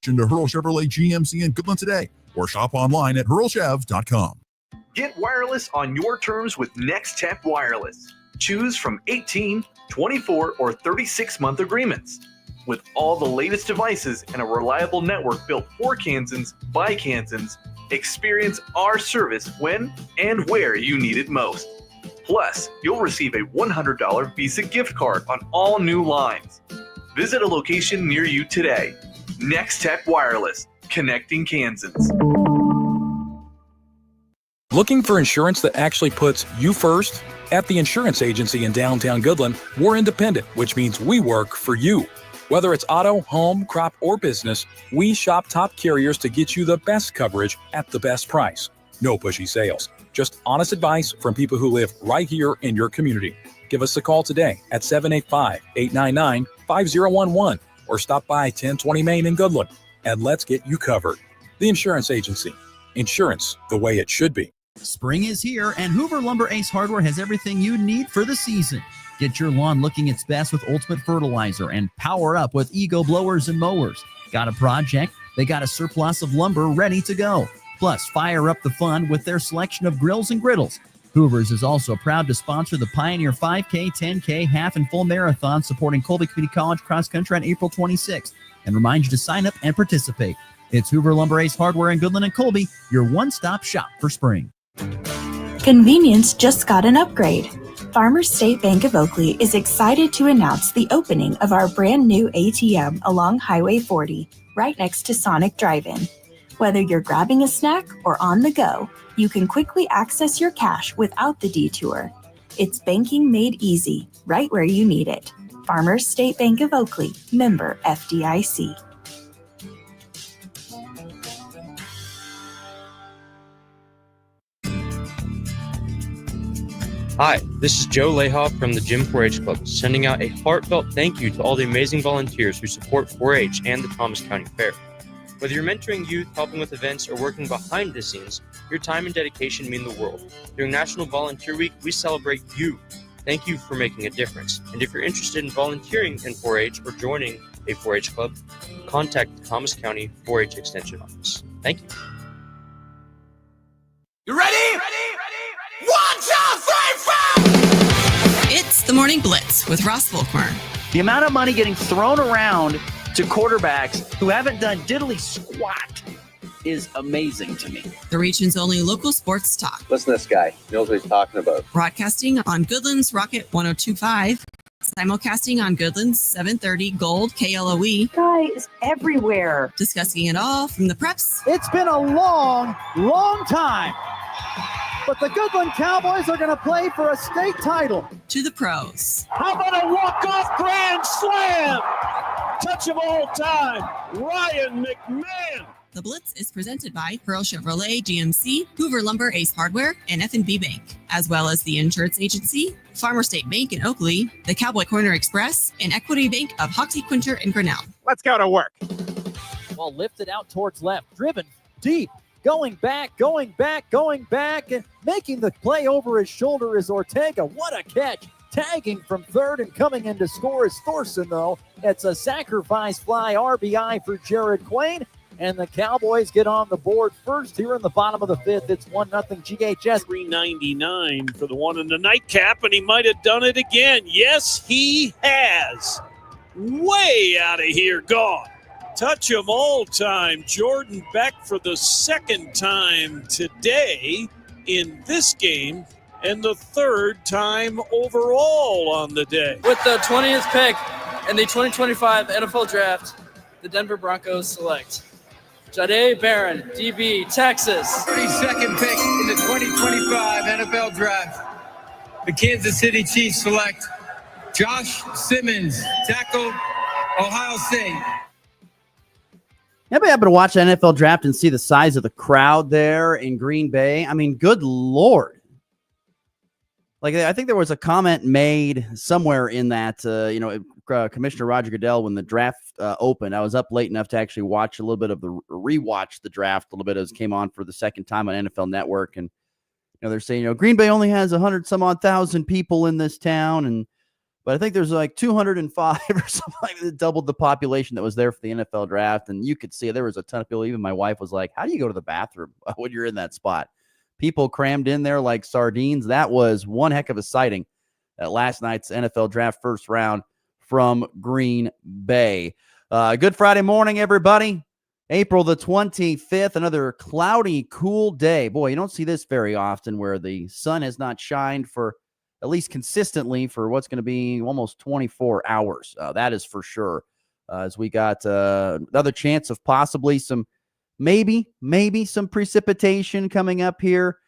to Hurl Chevrolet GMC in Goodland today or shop online at hurlchev.com. Get wireless on your terms with NextTech Wireless. Choose from 18, 24, or 36-month agreements. With all the latest devices and a reliable network built for Kansans by Kansans, experience our service when and where you need it most. Plus, you'll receive a $100 Visa gift card on all new lines. Visit a location near you today. NextTech Wireless, connecting Kansans. Looking for insurance that actually puts you first? At the insurance agency in downtown Goodland, we're independent, which means we work for you. Whether it's auto, home, crop, or business, we shop top carriers to get you the best coverage at the best price. No pushy sales, just honest advice from people who live right here in your community. Give us a call today at 785-899-5011 or stop by 1020 Main in Goodland, and let's get you covered. The Insurance Agency. Insurance the way it should be. Spring is here, and Hoover Lumber Ace Hardware has everything you need for the season. Get your lawn looking its best with Ultimate Fertilizer and power up with Ego blowers and mowers. Got a project? They got a surplus of lumber ready to go. Plus, fire up the fun with their selection of grills and griddles. Hoover's is also proud to sponsor the Pioneer 5K, 10K, half and full marathon supporting Colby Community College cross country on April 26th and remind you to sign up and participate. It's Hoover Lumber Ace Hardware in Goodland and Colby, your one-stop shop for spring. Convenience just got an upgrade. Farmers State Bank of Oakley is excited to announce the opening of our brand new ATM along Highway 40, right next to Sonic Drive-In. Whether you're grabbing a snack or on the go, you can quickly access your cash without the detour. It's banking made easy, right where you need it. Farmers State Bank of Oakley, member FDIC. Hi, this is Joe Lehoff from the Gym 4-H Club, sending out a heartfelt thank you to all the amazing volunteers who support 4-H and the Thomas County Fair. Whether you're mentoring youth, helping with events, or working behind the scenes, your time and dedication mean the world. During National Volunteer Week, we celebrate you. Thank you for making a difference. And if you're interested in volunteering in 4-H or joining a 4-H club, contact the Thomas County 4-H Extension Office. Thank you. You ready? Ready? 1, 2, 3, 4! It's the Morning Blitz with Ross Volkmer. The amount of money getting thrown around to quarterbacks who haven't done diddly squat is amazing to me. The region's only local sports talk. Listen to this guy. He knows what he's talking about. Broadcasting on Goodland's Rocket 102.5. Simulcasting on Goodland's 730 Gold KLOE. Guys everywhere. Discussing it all from the preps. It's been a long, long time. But the Goodland Cowboys are going to play for a state title. To the pros. How about a walk-off grand slam? Touch of all time, Ryan McMahon. The Blitz is presented by Pearl Chevrolet GMC, Hoover Lumber Ace Hardware, and F&B Bank, as well as the Insurance Agency, Farmer State Bank in Oakley, the Cowboy Corner Express, and Equity Bank of Hoxie, Quinter, and Grinnell. Let's go to work. Ball lifted out towards left, driven deep. Going back, and making the play over his shoulder is Ortega. What a catch. Tagging from third and coming in to score is Thorson, though. It's a sacrifice fly RBI for Jared Quain, and the Cowboys get on the board first here in the bottom of the fifth. It's 1-0 GHS. 399 for the one in the nightcap, and he might have done it again. Yes, he has. Way out of here, gone. Touch of all time, Jordan Beck for the second time today in this game and the third time overall on the day. With the 20th pick in the 2025 NFL Draft, the Denver Broncos select Jahdae Barron, DB, Texas. 32nd pick in the 2025 NFL Draft, the Kansas City Chiefs select Josh Simmons, tackle, Ohio State. Anybody happen to watch the NFL Draft and see the size of the crowd there in Green Bay? I mean, good Lord. Like, I think there was a comment made somewhere in that, Commissioner Roger Goodell, when the draft opened, I was up late enough to actually watch a little bit of rewatch the draft a little bit as it came on for the second time on NFL Network. And, they're saying, Green Bay only has 100 some odd thousand people in this town. But I think there's like 205 or something like that, doubled the population that was there for the NFL draft. And you could see there was a ton of people. Even my wife was like, how do you go to the bathroom when you're in that spot? People crammed in there like sardines. That was one heck of a sighting at last night's NFL draft first round from Green Bay. Good Friday morning, everybody. April the 25th, another cloudy, cool day. Boy, you don't see this very often where the sun has not shined for at least consistently for what's going to be almost 24 hours. That is for sure. As we got another chance of possibly some, maybe some precipitation coming up here.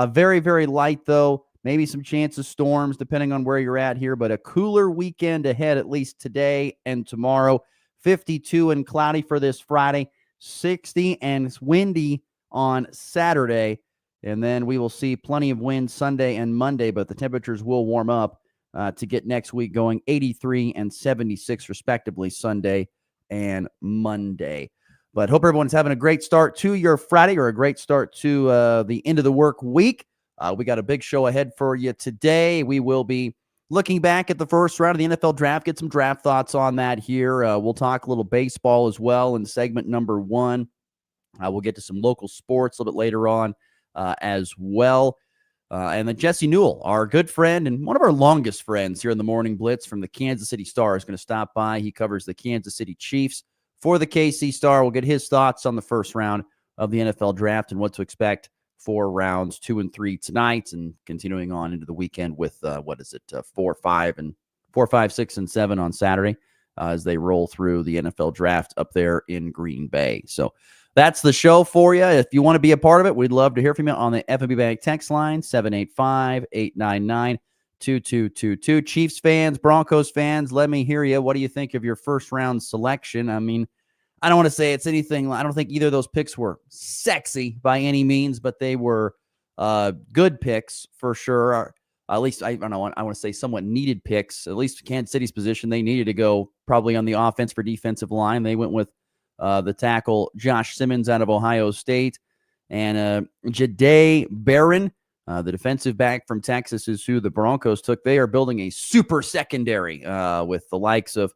Very, very light, though. Maybe some chance of storms depending on where you're at here, but a cooler weekend ahead, at least today and tomorrow. 52 and cloudy for this Friday. 60 and windy on Saturday, and then we will see plenty of wind Sunday and Monday, but the temperatures will warm up to get next week going 83 and 76 respectively Sunday and Monday. But hope everyone's having a great start to your Friday or a great start to the end of the work week. We got a big show ahead for you today. We will be looking back at the first round of the NFL draft, get some draft thoughts on that here. We'll talk a little baseball as well in segment number 1. We'll get to some local sports a little bit later on as well. And then Jesse Newell, our good friend and one of our longest friends here in the Morning Blitz from the Kansas City Star, is going to stop by. He covers the Kansas City Chiefs for the KC Star. We'll get his thoughts on the first round of the NFL draft and what to expect for rounds 2 and 3 tonight, and continuing on into the weekend with 4, 5, 6, and 7 on Saturday as they roll through the NFL draft up there in Green Bay. So that's the show for you. If you want to be a part of it, we'd love to hear from you on the FNB Bank text line 785-899-2222. Chiefs fans, Broncos fans, let me hear you. What do you think of your first round selection? I mean, I don't want to say it's anything. I don't think either of those picks were sexy by any means, but they were good picks for sure. At least I don't know. I want to say somewhat needed picks. At least Kansas City's position, they needed to go probably on the offense for defensive line. They went with the tackle Josh Simmons out of Ohio State, and Jahdae Barron, the defensive back from Texas, is who the Broncos took. They are building a super secondary with the likes of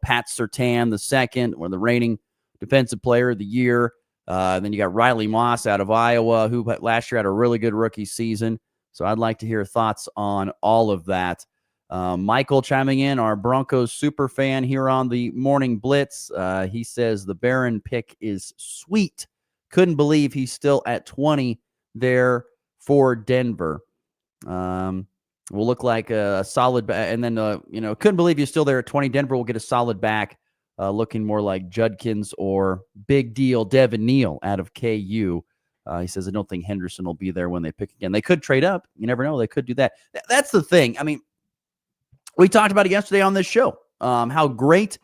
Pat Surtain the second, or the reigning defensive player of the year. Then you got Riley Moss out of Iowa, who last year had a really good rookie season. So I'd like to hear thoughts on all of that. Michael chiming in, our Broncos super fan here on the Morning Blitz. He says the Barron pick is sweet. Couldn't believe he's still at 20 there for Denver. Will look like a solid back. And then, couldn't believe he's still there at 20. Denver will get a solid back, looking more like Judkins or big deal Devin Neal out of KU. He says, I don't think Henderson will be there when they pick again. They could trade up. You never know. They could do that. That's the thing. I mean, we talked about it yesterday on this show, how great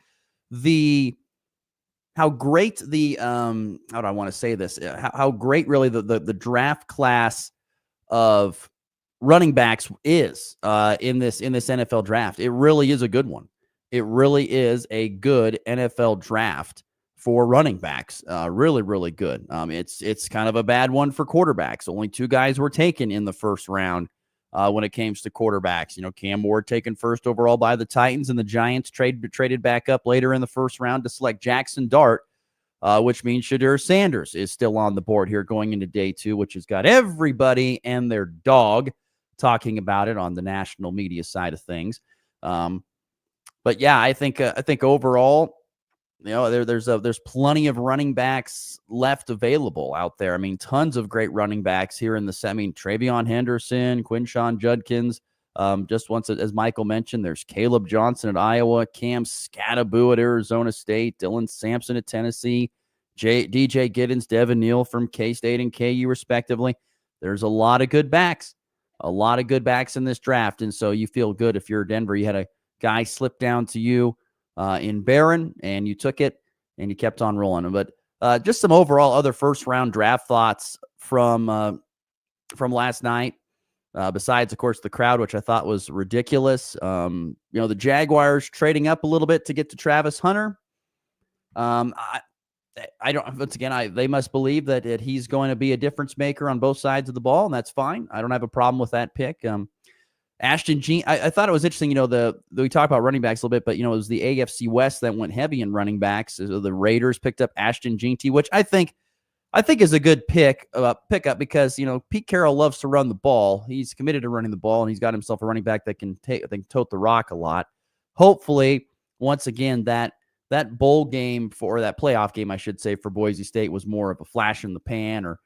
the how great really the draft class of running backs is in this NFL draft. It really is a good one. It really is a good NFL draft for running backs. Really, really good. It's kind of a bad one for quarterbacks. Only 2 guys were taken in the first round when it comes to quarterbacks. Cam Ward taken first overall by the Titans, and the Giants traded back up later in the first round to select Jackson Dart, which means Shadur Sanders is still on the board here going into day 2, which has got everybody and their dog talking about it on the national media side of things. But yeah, I think overall, there's plenty of running backs left available out there. I mean, tons of great running backs here in Travion Henderson, Quinshon Judkins. Just once, as Michael mentioned, there's Caleb Johnson at Iowa, Cam Scattaboo at Arizona State, Dylan Sampson at Tennessee, DJ Giddens, Devin Neal from K-State and KU respectively. There's a lot of good backs. In this draft. And so you feel good if you're Denver. You had a guy slip down to you in Barron, and you took it, and you kept on rolling. But just some overall other first-round draft thoughts from last night, besides, of course, the crowd, which I thought was ridiculous. The Jaguars trading up a little bit to get to Travis Hunter. They must believe that he's going to be a difference maker on both sides of the ball, and that's fine. I don't have a problem with that pick. Ashton Jean, I thought it was interesting, we talked about running backs a little bit, but, it was the AFC West that went heavy in running backs. So the Raiders picked up Ashton Jeanty, which I think is a good pickup because, Pete Carroll loves to run the ball. He's committed to running the ball, and he's got himself a running back that can tote the rock a lot. Hopefully, once again, that bowl game that playoff game, I should say, for Boise State was more of a flash in the pan or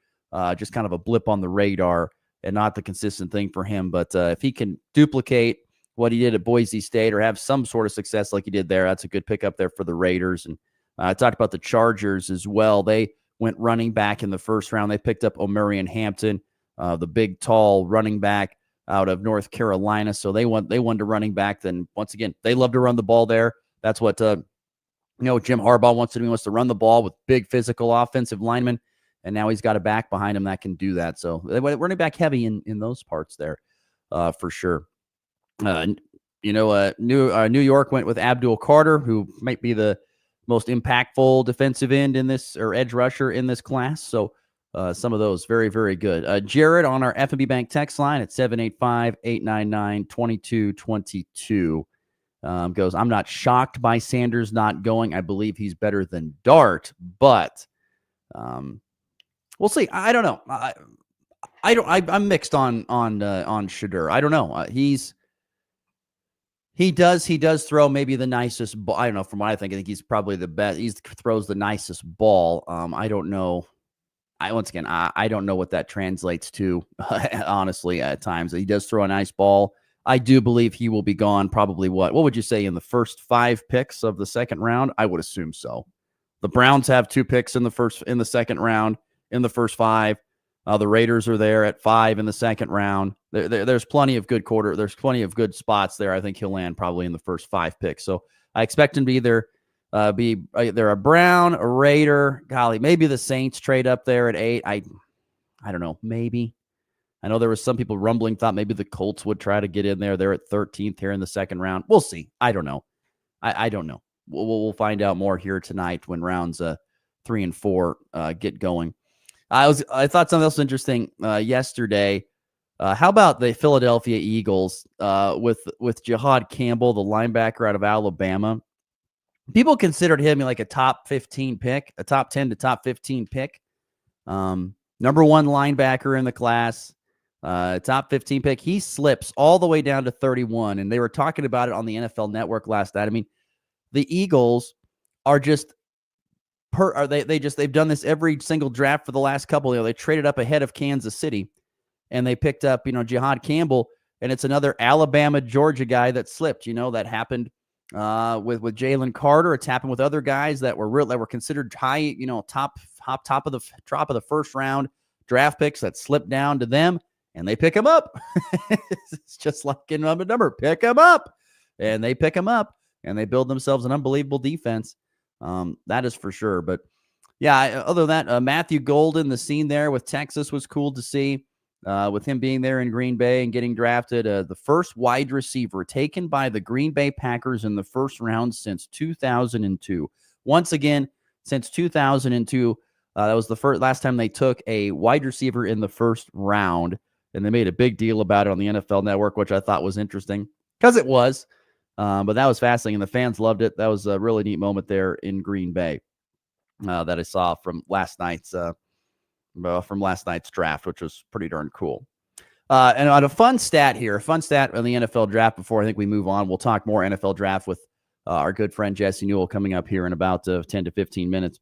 just kind of a blip on the radar and not the consistent thing for him. But if he can duplicate what he did at Boise State or have some sort of success like he did there, that's a good pickup there for the Raiders. And I talked about the Chargers as well. They went running back in the first round. They picked up Omarion Hampton, the big, tall running back out of North Carolina. So they wanted a running back. Then once again, they love to run the ball there. That's what Jim Harbaugh wants to do. He wants to run the ball with big physical offensive linemen. And now he's got a back behind him that can do that. So they went running back heavy in those parts there for sure. New York went with Abdul Carter, who might be the most impactful defensive end in this, or edge rusher in this class. So some of those very, very good. Jared on our F&B Bank text line at 785-899-2222 goes, I'm not shocked by Sanders not going. I believe he's better than Dart, but we'll see. I don't know. I'm mixed on Shadur. I don't know. He does throw maybe the nicest ball. I don't know. From what I think he's probably the best. He throws the nicest ball. I don't know. I don't know what that translates to, honestly, at times. He does throw a nice ball. I do believe he will be gone probably what would you say, in the first 5 picks of the second round? I would assume so. The Browns have 2 picks in the second round in the first 5. The Raiders are there at 5 in the second round. There's plenty of good there's plenty of good spots there. I think he'll land probably in the first 5 picks. So I expect him to either be either a Brown, a Raider, golly, maybe the Saints trade up there at 8. I don't know, maybe. I know there was some people rumbling, thought maybe the Colts would try to get in there. They're at 13th here in the second round. We'll see. I don't know. I don't know. We'll find out more here tonight when rounds 3 and 4 get going. I thought something else interesting yesterday. How about the Philadelphia Eagles with Jihad Campbell, the linebacker out of Alabama? People considered him like a top 15 pick, a top 10 to top 15 pick. Number 1 linebacker in the class, top 15 pick. He slips all the way down to 31, and they were talking about it on the NFL Network last night. I mean, the Eagles are just they've done this every single draft for the last couple. They traded up ahead of Kansas City, and they picked up Jihad Campbell, and it's another Alabama Georgia guy that slipped. That happened with Jalen Carter. It's happened with other guys that were considered high, top of the first round draft picks that slipped down to them, and they pick them up. It's just like in a number, pick them up, and they pick them up, and they build themselves an unbelievable defense. That is for sure. But yeah, other than that, Matthew Golden, the scene there with Texas was cool to see, with him being there in Green Bay and getting drafted, the first wide receiver taken by the Green Bay Packers in the first round since 2002. Once again, since 2002, that was the last time they took a wide receiver in the first round, and they made a big deal about it on the NFL Network, which I thought was interesting because it was. But that was fascinating, and the fans loved it. That was a really neat moment there in Green Bay that I saw from last night's draft, which was pretty darn cool. And on a fun stat on the NFL draft before I think we move on. We'll talk more NFL draft with our good friend Jesse Newell coming up here in about 10 to 15 minutes.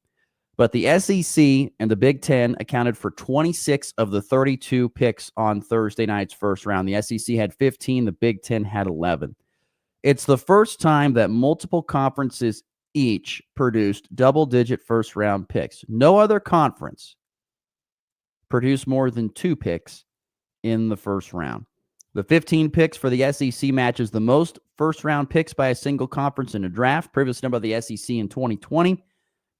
But the SEC and the Big Ten accounted for 26 of the 32 picks on Thursday night's first round. The SEC had 15, the Big Ten had 11. It's the first time that multiple conferences each produced double-digit first-round picks. No other conference produced more than 2 picks in the first round. The 15 picks for the SEC matches the most first-round picks by a single conference in a draft, previous number of the SEC in 2020.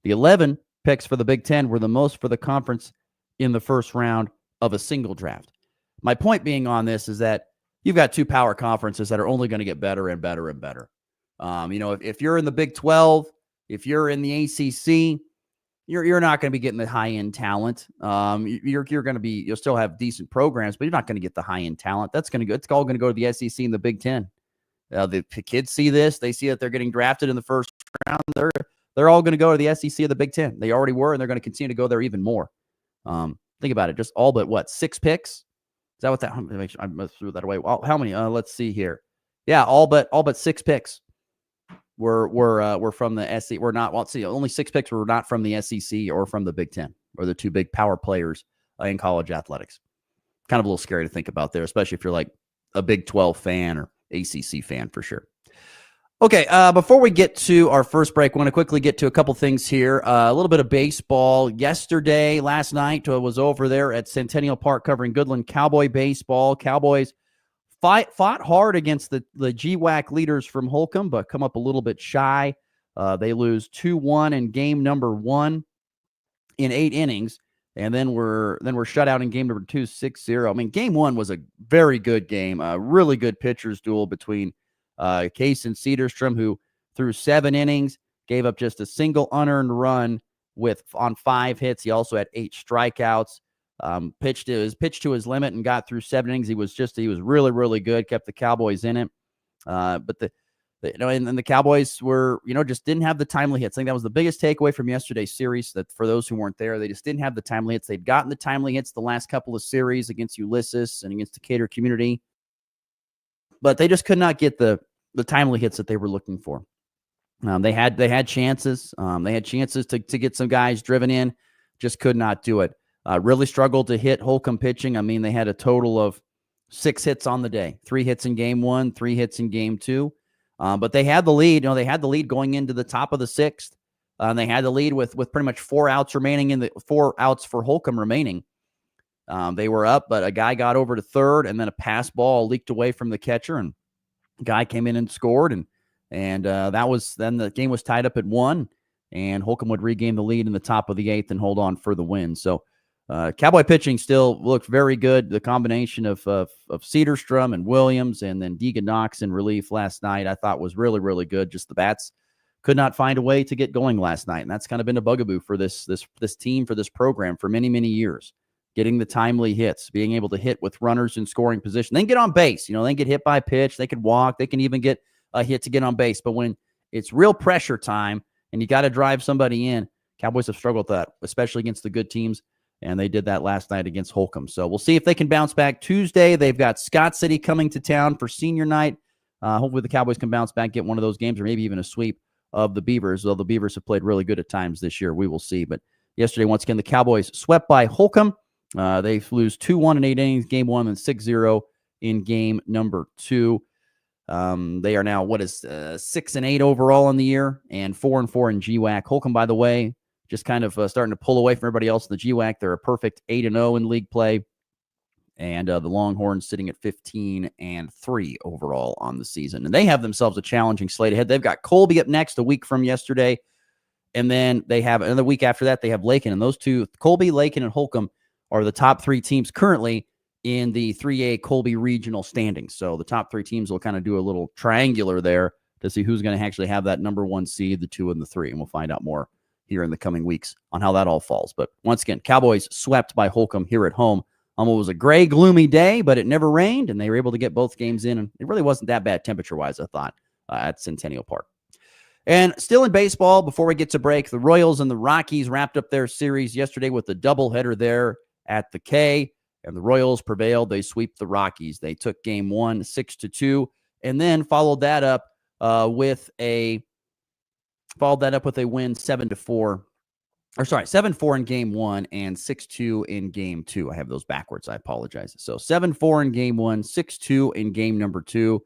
The 11 picks for the Big Ten were the most for the conference in the first round of a single draft. My point being on this is that you've got 2 power conferences that are only going to get better and better and better. If you're in the Big 12, if you're in the ACC, you're not going to be getting the high end talent. You'll still have decent programs, but you're not going to get the high end talent. It's all going to go to the SEC and the Big Ten. The kids see this. They see that they're getting drafted in the first round. They're all going to go to the SEC or the Big Ten. They already were, and they're going to continue to go there even more. Think about it. Just all but 6 picks. Is that what that? I must threw that away. Well, how many? Let's see here. Yeah, all but 6 picks were from the SEC. We're not. Well, let's see. Only 6 picks were not from the SEC or from the Big Ten, or the 2 big power players in college athletics. Kind of a little scary to think about there, especially if you're like a Big 12 fan or ACC fan for sure. Okay, before we get to our first break, I want to quickly get to a couple things here. A little bit of baseball. Last night, was over there at Centennial Park covering Goodland Cowboy baseball. Cowboys fought hard against the GWAC leaders from Holcomb, but come up a little bit shy. They lose 2-1 in game number 1 in 8 innings, and then we're shut out in game number 2, 6-0. I mean, game 1 was a very good game, a really good pitchers duel between Case and Cedarstrom, who threw 7 innings, gave up just a single unearned run on 5 hits. He also had 8 strikeouts. Pitched to his limit and got through 7 innings. He was really, really good. Kept the Cowboys in it. But the Cowboys were, just didn't have the timely hits. I think that was the biggest takeaway from yesterday's series, that for those who weren't there, they just didn't have the timely hits. They'd gotten the timely hits the last couple of series against Ulysses and against Decatur Community, but they just could not get the timely hits that they were looking for. They had chances. They had chances to get some guys driven in, just could not do it. Really struggled to hit Holcomb pitching. I mean, they had a total of 6 hits on the day, 3 hits in game 1, 3 hits in game 2. But they had the lead. They had the lead going into the top of the 6th. They had the lead with pretty much 4 outs remaining 4 outs for Holcomb remaining. They were up, but a guy got over to third, and then a pass ball leaked away from the catcher, and a guy came in and scored, and then the game was tied up at 1, and Holcomb would regain the lead in the top of the 8th and hold on for the win. So Cowboy pitching still looked very good. The combination of Cedarstrom and Williams, and then Deegan Knox in relief last night, I thought was really, really good. Just the bats could not find a way to get going last night, and that's kind of been a bugaboo for this team, for this program for many, many years. Getting the timely hits, being able to hit with runners in scoring position. They can get on base. They can get hit by a pitch. They can walk. They can even get a hit to get on base. But when it's real pressure time and you got to drive somebody in, Cowboys have struggled with that, especially against the good teams. And they did that last night against Holcomb. So we'll see if they can bounce back Tuesday. They've got Scott City coming to town for senior night. Hopefully the Cowboys can bounce back, get one of those games, or maybe even a sweep of the Beavers. Though the Beavers have played really good at times this year. We will see. But yesterday, once again, the Cowboys swept by Holcomb. They lose 2-1 in 8 innings, game 1, and 6-0 in game number 2. They are now 6-8 overall in the year, and 4-4 in GWAC. Holcomb, by the way, just kind of starting to pull away from everybody else in the GWAC. They're a perfect 8-0 in league play, and the Longhorns sitting at 15-3 overall on the season. And they have themselves a challenging slate ahead. They've got Colby up next a week from yesterday, and then they have another week after that. They have Lakin, and those two, Colby, Lakin, and Holcomb, are the top 3 teams currently in the 3A Colby regional standings. So the top 3 teams will kind of do a little triangular there to see who's going to actually have that number 1 seed, the 2 and the 3. And we'll find out more here in the coming weeks on how that all falls. But once again, Cowboys swept by Holcomb here at home. It was a gray, gloomy day, but it never rained, and they were able to get both games in. And it really wasn't that bad temperature-wise, I thought, at Centennial Park. And still in baseball, before we get to break, the Royals and the Rockies wrapped up their series yesterday with a doubleheader there at the K, and the Royals prevailed. They sweep the Rockies. They took game 1, 6-2, and then followed that up with a win 7-4. 7-4 in game 1 and 6-2 in game 2. I have those backwards. I apologize. So 7-4 in game 1, 6-2 in game number 2.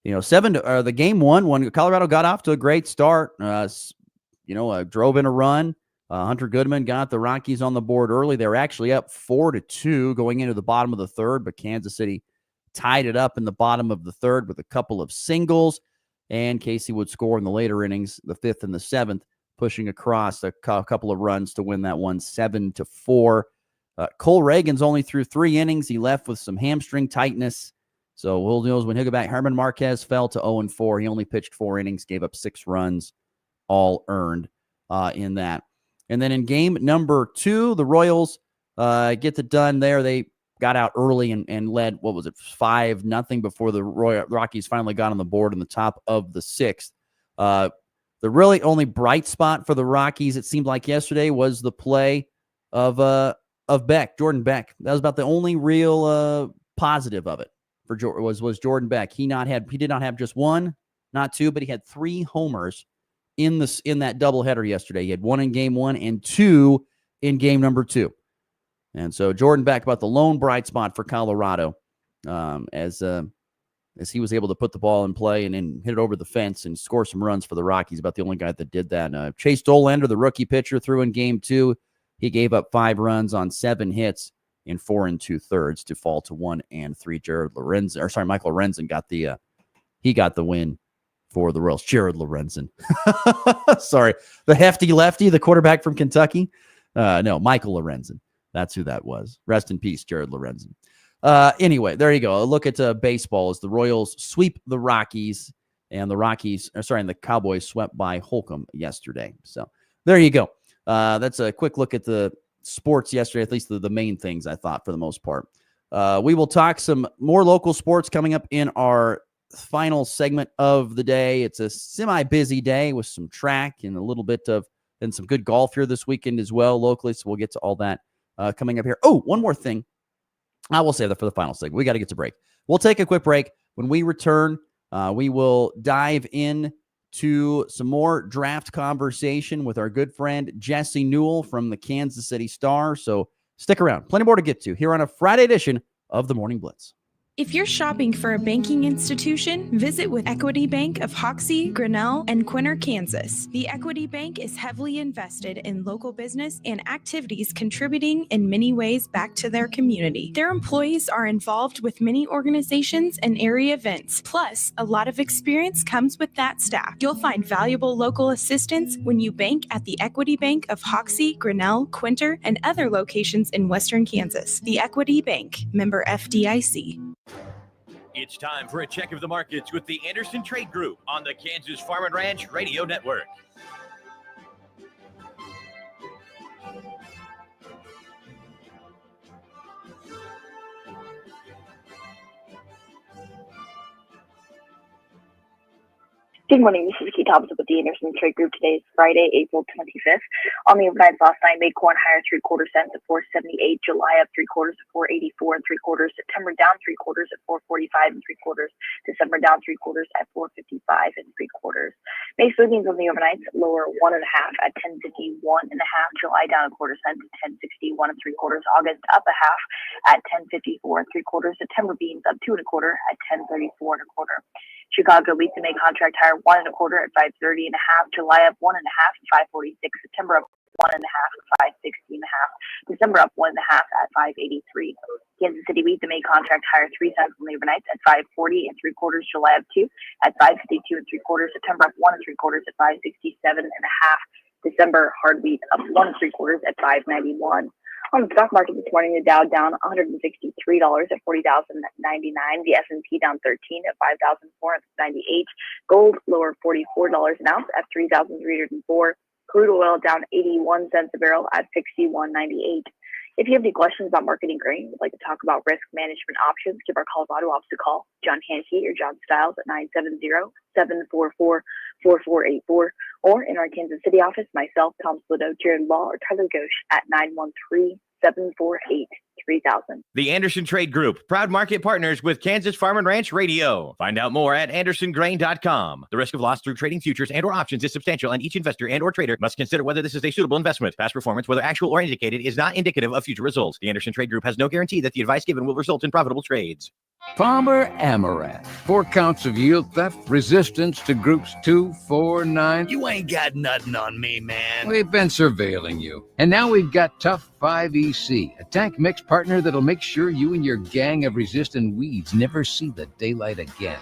The game 1 when Colorado got off to a great start. Drove in a run. Hunter Goodman got the Rockies on the board early. They were actually up 4-2 going into the bottom of the 3rd, but Kansas City tied it up in the bottom of the 3rd with a couple of singles, and Casey would score in the later innings, the 5th and the 7th, pushing across a couple of runs to win that one 7-4. Cole Reagan's only threw 3 innings. He left with some hamstring tightness. So who knows when he'll get back. Herman Marquez fell to 0-4. He only pitched 4 innings, gave up 6 runs, all earned in that. And then in game number 2, the Royals get it done there. They got out early and led, 5-0 before the Rockies finally got on the board in the top of the 6th. The really only bright spot for the Rockies, it seemed like yesterday, was the play of Jordan Beck. That was about the only real positive of it for was Jordan Beck. He did not have just 1, not 2, but he had 3 homers in that doubleheader yesterday. He had 1 in game 1 and 2 in game number 2. And so Jordan Beck, about the lone bright spot for Colorado, as he was able to put the ball in play and then hit it over the fence and score some runs for the Rockies. About the only guy that did that. Chase Dollander, the rookie pitcher, threw in game 2. He gave up 5 runs on 7 hits in 4 2/3 to fall to 1 and 3. Michael Lorenzen got the win for the Royals. Jared Lorenzen. Sorry. The hefty lefty, the quarterback from Kentucky. No, Michael Lorenzen. That's who that was. Rest in peace, Jared Lorenzen. Anyway, there you go. A look at baseball as the Royals sweep the Rockies, and the Cowboys swept by Holcomb yesterday. So there you go. That's a quick look at the sports yesterday, at least the main things I thought for the most part. We will talk some more local sports coming up in our final segment of the day. It's a semi-busy day with some track and a little bit of and some good golf here this weekend as well locally. So we'll get to all that coming up here. Oh, one more thing. I will save that for the final segment. We got to get to break. We'll take a quick break. When we return, we will dive in to some more draft conversation with our good friend Jesse Newell from the Kansas City Star. So stick around. Plenty more to get to here on a Friday edition of the Morning Blitz. If you're shopping for a banking institution, visit with Equity Bank of Hoxie, Grinnell, and Quinter, Kansas. The Equity Bank is heavily invested in local business and activities contributing in many ways back to their community. Their employees are involved with many organizations and area events. Plus, a lot of experience comes with that staff. You'll find valuable local assistance when you bank at the Equity Bank of Hoxie, Grinnell, Quinter, and other locations in Western Kansas. The Equity Bank, member FDIC. It's time for a check of the markets with the Anderson Trade Group on the Kansas Farm and Ranch Radio Network. Good morning, this is Kate Thompson with the Anderson Trade Group. Today is Friday, April 25th. On the overnight last night, made corn higher 3/4 cents at $4.78. July up 3/4 at $4.84 3/4. September down 3/4 at $4.45 3/4. December down 3/4 at $4.55 3/4. May soybeans on the overnights lower 1.5 at $10.51 1/2. July down 1/4 cent at $10.61 3/4. August up 1/2 at $10.54 3/4. September beans up 2 1/4 at $10.34 1/4. Chicago wheat to May contract higher 1 1/4 at $5.30 1/2. July up 1.5 at $5.46. September up 1.5 at $5.60 1/2. December up 1.5 at $5.83. Kansas City wheat to May contract higher 3 cents on the overnights at $5.40 3/4. July up 2 at $5.52 3/4. September up 1 3/4 at $5.67 1/2. December hard wheat up 1 3/4 at $5.91. On the stock market this morning, the Dow down $163 at 40,099. The S&P down 13 at 5,498. Gold lower $44 an ounce at 3,304. Crude oil down 81 cents a barrel at 61.98. If you have any questions about marketing grain, would like to talk about risk management options, give our Colorado office a call. John Hansky or John Stiles at 970-744-4484. Or in our Kansas City office, myself, Tom Slido, Jared Law, or Tyler Ghosh at 913-748-3000. The Anderson Trade Group, proud market partners with Kansas Farm and Ranch Radio. Find out more at andersongrain.com. The risk of loss through trading futures and or options is substantial, and each investor and or trader must consider whether this is a suitable investment. Past performance, whether actual or indicated, is not indicative of future results. The Anderson Trade Group has no guarantee that the advice given will result in profitable trades. Palmer Amaranth. 4 counts of yield theft, resistance to groups 2, 4, 9. You ain't got nothing on me, man. We've been surveilling you. And now we've got Tough 5EC, a tank mix partner that'll make sure you and your gang of resistant weeds never see the daylight again.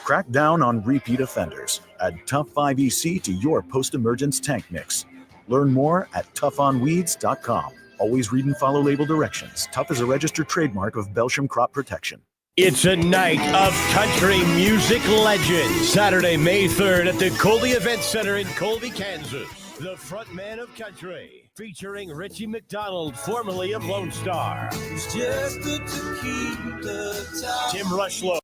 Crack down on repeat offenders. Add Tough 5EC to your post-emergence tank mix. Learn more at toughnweeds.com. Always read and follow label directions. Tough is a registered trademark of Belgium Crop Protection. It's a night of country music legends. Saturday, May 3rd at the Colby Event Center in Colby, Kansas. The Front Man of Country, featuring Richie McDonald, formerly of Lone Star. It's just good to keep the time. Tim Rushlow.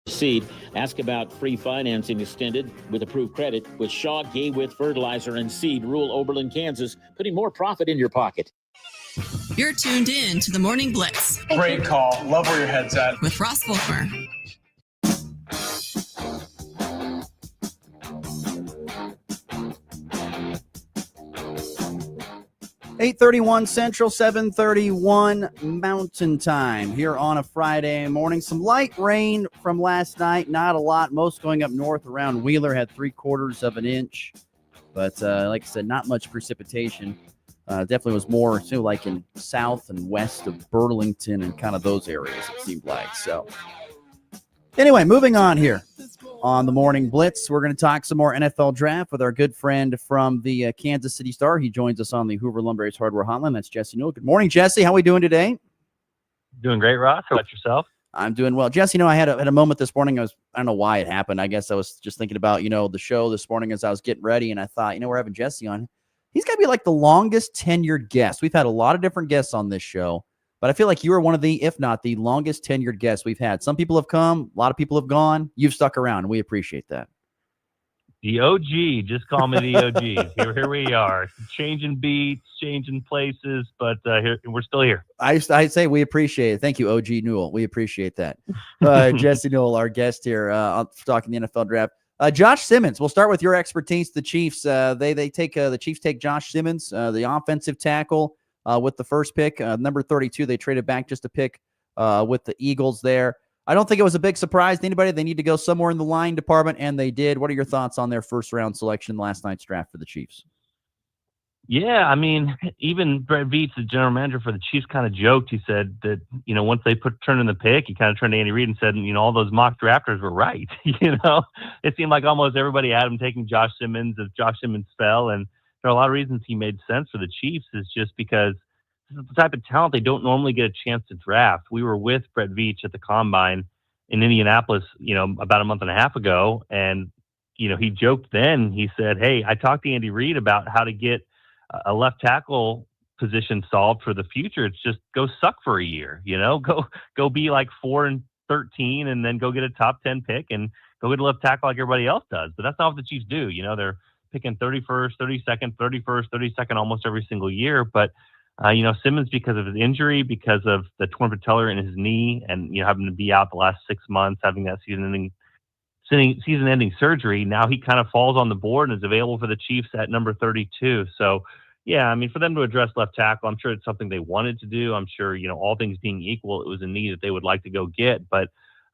Seed. Ask about free financing extended with approved credit with Shaw Gay with Fertilizer and Seed, rural Oberlin, Kansas, putting more profit in your pocket. You're tuned in to the Morning Blitz. Great call. Love where your head's at. With Ross Volkmer. 8:31 Central, 7:31 Mountain Time here on a Friday morning. Some light rain from last night, not a lot. Most going up north around Wheeler, had 3/4 of an inch. But like I said, not much precipitation. Definitely was more like in south and west of Burlington and kind of those areas, it seemed like. So anyway, moving on here. On the Morning Blitz, we're going to talk some more NFL draft with our good friend from the Kansas City Star. He joins us on the Hoover Lumber Ace Hardware Hotline. That's Jesse Newell. Good morning, Jesse. How are we doing today? Doing great, Ross. How about yourself? I'm doing well. Jesse, I had a moment this morning. I don't know why it happened. I guess I was just thinking about, the show this morning as I was getting ready, and I thought, we're having Jesse on. He's got to be like the longest tenured guest. We've had a lot of different guests on this show, but I feel like you are one of the, if not the longest tenured guests we've had. Some people have come, a lot of people have gone. You've stuck around, and we appreciate that. The OG, just call me the OG. Here we are, changing beats, changing places, but here we're still here. I say we appreciate it. Thank you, OG Newell. We appreciate that. Jesse Newell, our guest here, talking the NFL draft. Josh Simmons. We'll start with your expertise. The Chiefs. The Chiefs take Josh Simmons, the offensive tackle, with the first pick, number 32. They traded back just a pick with the Eagles there. I don't think it was a big surprise to anybody. They need to go somewhere in the line department, and they did. What are your thoughts on their first-round selection last night's draft for the Chiefs? Yeah, I mean, even Brett Veach, the general manager for the Chiefs, kind of joked. He said that, once they turned in the pick, he kind of turned to Andy Reid and said, all those mock drafters were right. It seemed like almost everybody had him taking Josh Simmons if Josh Simmons fell. And there are a lot of reasons he made sense for the Chiefs, is just because this is the type of talent they don't normally get a chance to draft. We were with Brett Veach at the Combine in Indianapolis, about a month and a half ago. And, he joked then. He said, hey, I talked to Andy Reid about how to get a left tackle position solved for the future. It's just go suck for a year, go be like 4-13 and then go get a top 10 pick and go get a left tackle like everybody else does. But that's not what the Chiefs do. They're picking 31st, 32nd, 31st, 32nd almost every single year. But, Simmons, because of his injury, because of the torn patella in his knee and, having to be out the last 6 months, having that season-ending surgery, now he kind of falls on the board and is available for the Chiefs at number 32. So, yeah, I mean, for them to address left tackle, I'm sure it's something they wanted to do. I'm sure, all things being equal, it was a need that they would like to go get. But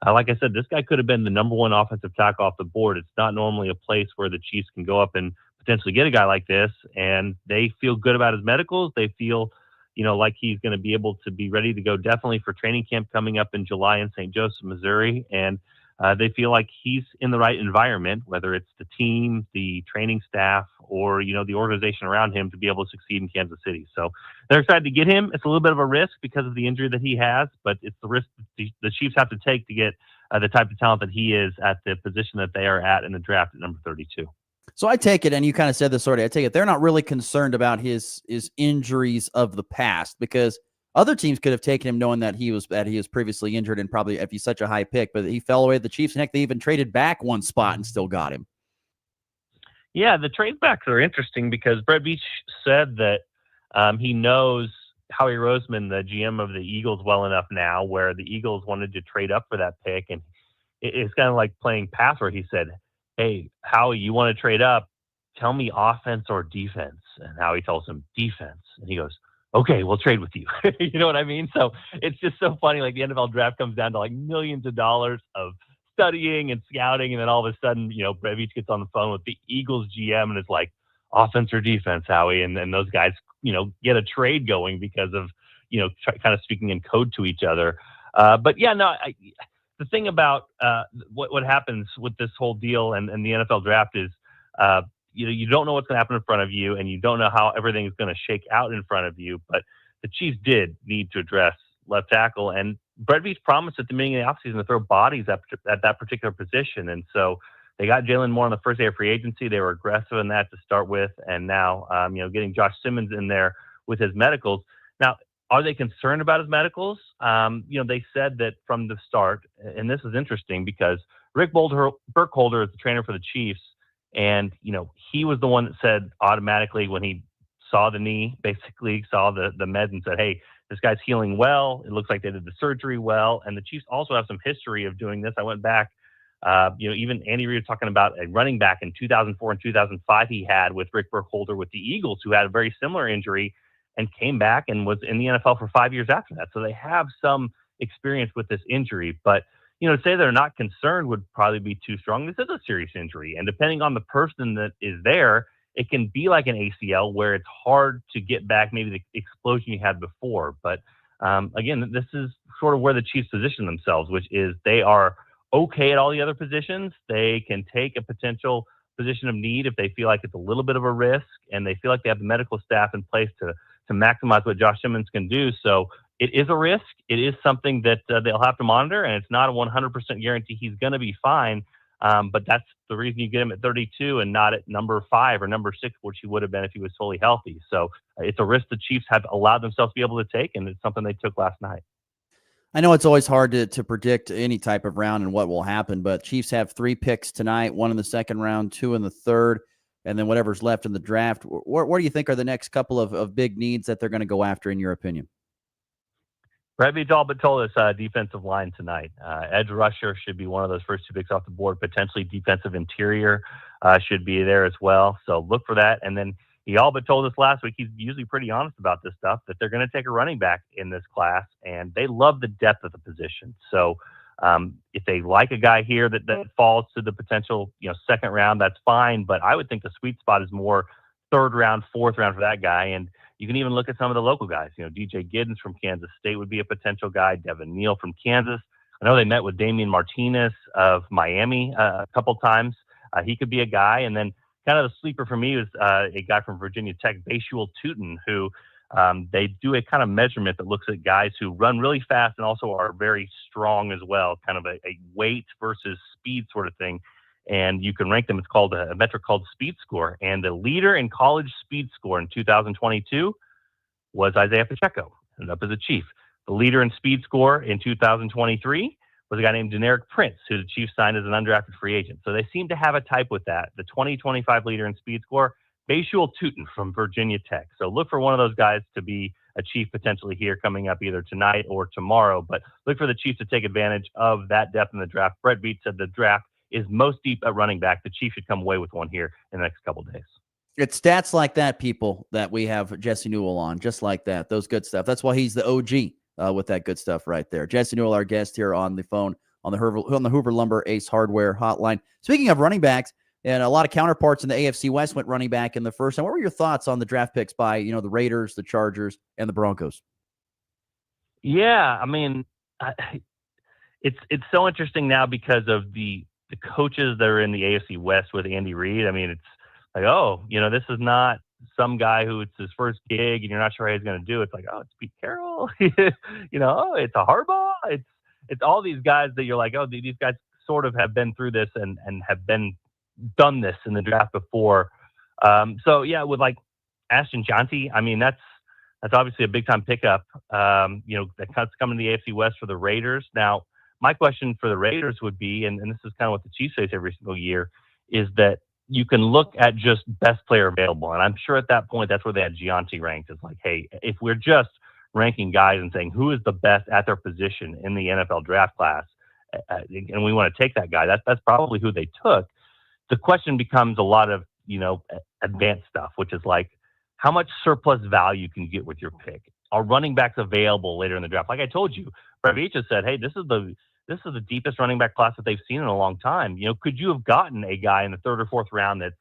like I said, this guy could have been the number one offensive tackle off the board. It's not normally a place where the Chiefs can go up and potentially get a guy like this, and they feel good about his medicals. They feel, like he's going to be able to be ready to go definitely for training camp coming up in July in St. Joseph, Missouri. And they feel like he's in the right environment, whether it's the team, the training staff, or, the organization around him to be able to succeed in Kansas City. So they're excited to get him. It's a little bit of a risk because of the injury that he has, but it's the risk that the Chiefs have to take to get the type of talent that he is at the position that they are at in the draft at number 32. So I take it, and you kind of said this already, I take it they're not really concerned about his injuries of the past, because other teams could have taken him knowing that he was previously injured and probably if he's such a high pick, but he fell away at the Chiefs, and heck, they even traded back one spot and still got him. Yeah, the trade backs are interesting because Brett Veach said that he knows Howie Roseman, the GM of the Eagles, well enough now where the Eagles wanted to trade up for that pick, and it's kind of like playing pass where he said, hey, Howie, you want to trade up? Tell me offense or defense. And Howie tells him defense. And he goes, okay, we'll trade with you. You know what I mean? So it's just so funny. Like the NFL draft comes down to like millions of dollars of studying and scouting, and then all of a sudden, Brett Veach gets on the phone with the Eagles GM and it's like, offense or defense, Howie, and those guys, get a trade going because of, kind of speaking in code to each other. But yeah, no, the thing about what happens with this whole deal and the NFL draft is, you don't know what's going to happen in front of you, and you don't know how everything is going to shake out in front of you. But the Chiefs did need to address left tackle, and Brett Veach promised at the beginning of the offseason to throw bodies at that particular position. And so they got Jalen Moore on the first day of free agency. They were aggressive in that to start with, and now getting Josh Simmons in there with his medicals. Now, are they concerned about his medicals? They said that from the start, and this is interesting because Rick Burkholder is the trainer for the Chiefs, and he was the one that said automatically when he saw the knee, basically saw the meds and said, hey, this guy's healing well. It looks like they did the surgery well. And the Chiefs also have some history of doing this. I went back, even Andy Reid was talking about a running back in 2004 and 2005 he had with Rick Burkholder with the Eagles, who had a very similar injury and came back and was in the NFL for 5 years after that. So they have some experience with this injury. But, to say they're not concerned would probably be too strong. This is a serious injury. And depending on the person that is there, it can be like an ACL where it's hard to get back maybe the explosion you had before. But again, this is sort of where the Chiefs position themselves, which is they are okay at all the other positions. They can take a potential position of need if they feel like it's a little bit of a risk, and they feel like they have the medical staff in place to maximize what Josh Simmons can do. So it is a risk. It is something that they'll have to monitor, and it's not a 100% guarantee he's going to be fine. But that's the reason you get him at 32 and not at number 5 or number 6, which he would have been if he was fully healthy. So it's a risk the Chiefs have allowed themselves to be able to take, and it's something they took last night. I know it's always hard to predict any type of round and what will happen, but Chiefs have 3 picks tonight, 1 in the second round, 2 in the third, and then whatever's left in the draft. What do you think are the next couple of big needs that they're going to go after, in your opinion? Brett Veach all but told us defensive line tonight. Edge rusher should be one of those first 2 picks off the board. Potentially defensive interior should be there as well. So look for that. And then he all but told us last week, he's usually pretty honest about this stuff, that they're going to take a running back in this class, and they love the depth of the position. So if they like a guy here that falls to the potential second round, that's fine. But I would think the sweet spot is more third round, fourth round for that guy. And you can even look at some of the local guys. DJ Giddens from Kansas State would be a potential guy. Devin Neal from Kansas. I know they met with Damian Martinez of Miami a couple times. He could be a guy. And then kind of the sleeper for me was a guy from Virginia Tech, Bashul Tootin, who they do a kind of measurement that looks at guys who run really fast and also are very strong as well, kind of a weight versus speed sort of thing. And you can rank them. It's called a metric called speed score. And the leader in college speed score in 2022 was Isaiah Pacheco, ended up as a Chief. The leader in speed score in 2023 was a guy named Deneric Prince, who the Chiefs signed as an undrafted free agent. So they seem to have a type with that. The 2025 leader in speed score, Bashul Tootin from Virginia Tech. So look for one of those guys to be a Chief potentially here coming up either tonight or tomorrow. But look for the Chiefs to take advantage of that depth in the draft. Brett Veach said the draft is most deep at running back. The Chiefs should come away with one here in the next couple of days. It's stats like that, people, that we have Jesse Newell on, just like that. Those good stuff. That's why he's the OG with that good stuff right there. Jesse Newell, our guest here on the phone on the Hoover Lumber Ace Hardware hotline. Speaking of running backs, and a lot of counterparts in the AFC West went running back in the first. And what were your thoughts on the draft picks by the Raiders, the Chargers, and the Broncos? Yeah, I mean, it's so interesting now because of the coaches that are in the AFC West with Andy Reid. I mean, it's like, this is not some guy who it's his first gig and you're not sure how he's going to do. It's like, it's Pete Carroll. It's a Harbaugh. It's all these guys that you're like, these guys sort of have been through this and have done this in the draft before. So yeah, with like Ashton Janty, I mean, that's obviously a big time pickup. That's coming to the AFC West for the Raiders. Now, my question for the Raiders would be, and this is kind of what the Chiefs face every single year, is that you can look at just best player available. And I'm sure at that point, that's where they had Gianti ranked. It's like, hey, if we're just ranking guys and saying who is the best at their position in the NFL draft class, and we want to take that guy, that's probably who they took. The question becomes a lot of, advanced stuff, which is like, how much surplus value can you get with your pick? Are running backs available later in the draft? Like I told you, Brett Veach said, hey, this is this is the deepest running back class that they've seen in a long time. Could you have gotten a guy in the third or fourth round that's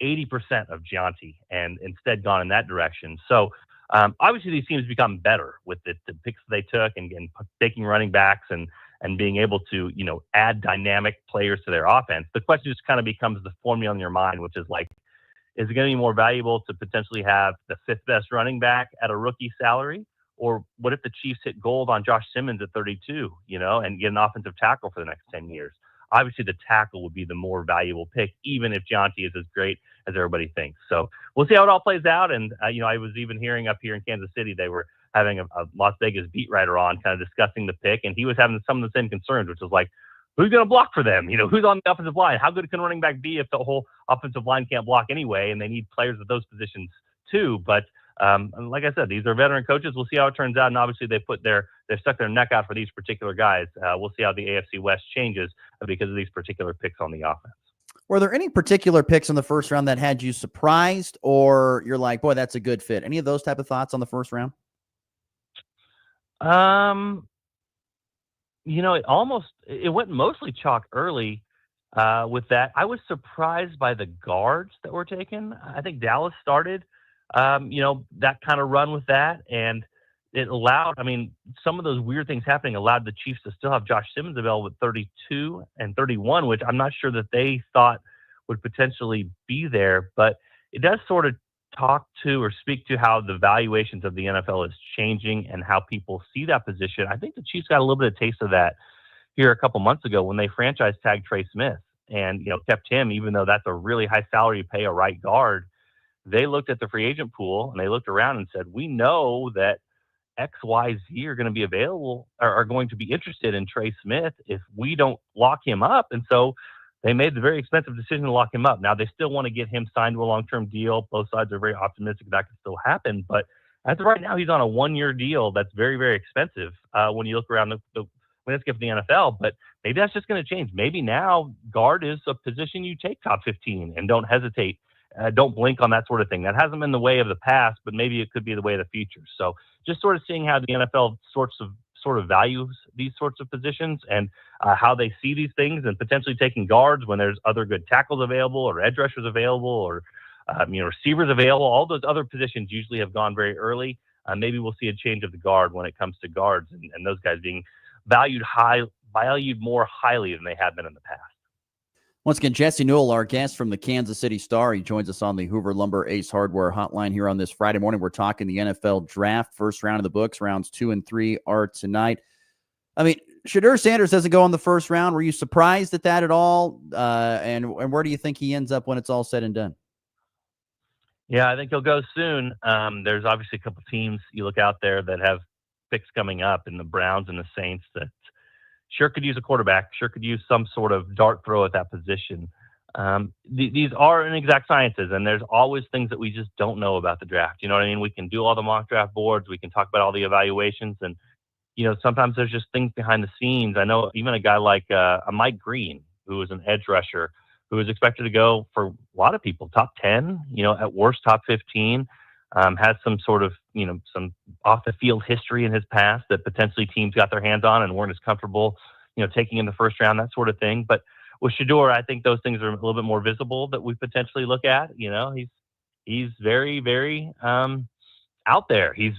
80% of Gianti and instead gone in that direction? So obviously these teams become better with the picks they took and taking running backs and being able to, add dynamic players to their offense. The question just kind of becomes the formula in your mind, which is like, is it going to be more valuable to potentially have the fifth best running back at a rookie salary? Or what if the Chiefs hit gold on Josh Simmons at 32, and get an offensive tackle for the next 10 years? Obviously, the tackle would be the more valuable pick, even if Gianti is as great as everybody thinks. So we'll see how it all plays out. And, I was even hearing up here in Kansas City, they were having a Las Vegas beat writer on kind of discussing the pick. And he was having some of the same concerns, which was like, who's going to block for them? Who's on the offensive line? How good can running back be if the whole offensive line can't block anyway? And they need players at those positions too. But like I said, these are veteran coaches. We'll see how it turns out. And obviously they've stuck their neck out for these particular guys. We'll see how the AFC West changes because of these particular picks on the offense. Were there any particular picks in the first round that had you surprised, or you're like, boy, that's a good fit? Any of those type of thoughts on the first round? It went mostly chalk early with that. I was surprised by the guards that were taken. I think Dallas started, that kind of run with that. And it allowed, some of those weird things happening allowed the Chiefs to still have Josh Simmons available at 32 and 31, which I'm not sure that they thought would potentially be there. But it does sort of talk to or speak to how the valuations of the NFL is changing and how people see that position. I think the Chiefs got a little bit of taste of that here a couple months ago when they franchise tagged Trey Smith and, kept him, even though that's a really high salary to pay a right guard. They looked at the free agent pool and they looked around and said, we know that X, Y, Z are going to be available or are going to be interested in Trey Smith if we don't lock him up. And so they made the very expensive decision to lock him up. Now, they still want to get him signed to a long-term deal. Both sides are very optimistic that could still happen. But as of right now, he's on a one-year deal that's very, very expensive when you look around the landscape of the NFL. But maybe that's just going to change. Maybe now guard is a position you take top 15 and don't hesitate. Don't blink on that sort of thing. That hasn't been the way of the past, but maybe it could be the way of the future. So just sort of seeing how the NFL sort of values these sorts of positions and how they see these things, and potentially taking guards when there's other good tackles available or edge rushers available or receivers available. All those other positions usually have gone very early. Maybe we'll see a change of the guard when it comes to guards and those guys being valued more highly than they have been in the past. Once again, Jesse Newell, our guest from the Kansas City Star. He joins us on the Hoover Lumber Ace Hardware hotline here on this Friday morning. We're talking the NFL draft, first round of the books. Rounds 2 and 3 are tonight. Shedeur Sanders doesn't go in the first round. Were you surprised at that at all? And where do you think he ends up when it's all said and done? Yeah, I think he'll go soon. There's obviously a couple teams you look out there that have picks coming up, in the Browns and the Saints, that sure could use a quarterback, sure could use some sort of dart throw at that position. These are inexact sciences, and there's always things that we just don't know about the draft. You know what I mean? We can do all the mock draft boards, we can talk about all the evaluations, and sometimes there's just things behind the scenes. I know even a guy like a Mike Green, who is an edge rusher, who is expected to go for a lot of people top 10, at worst top 15, has some sort of some off the field history in his past that potentially teams got their hands on and weren't as comfortable taking in the first round, that sort of thing. But with Shedeur, I think those things are a little bit more visible that we potentially look at. He's very, very out there. He's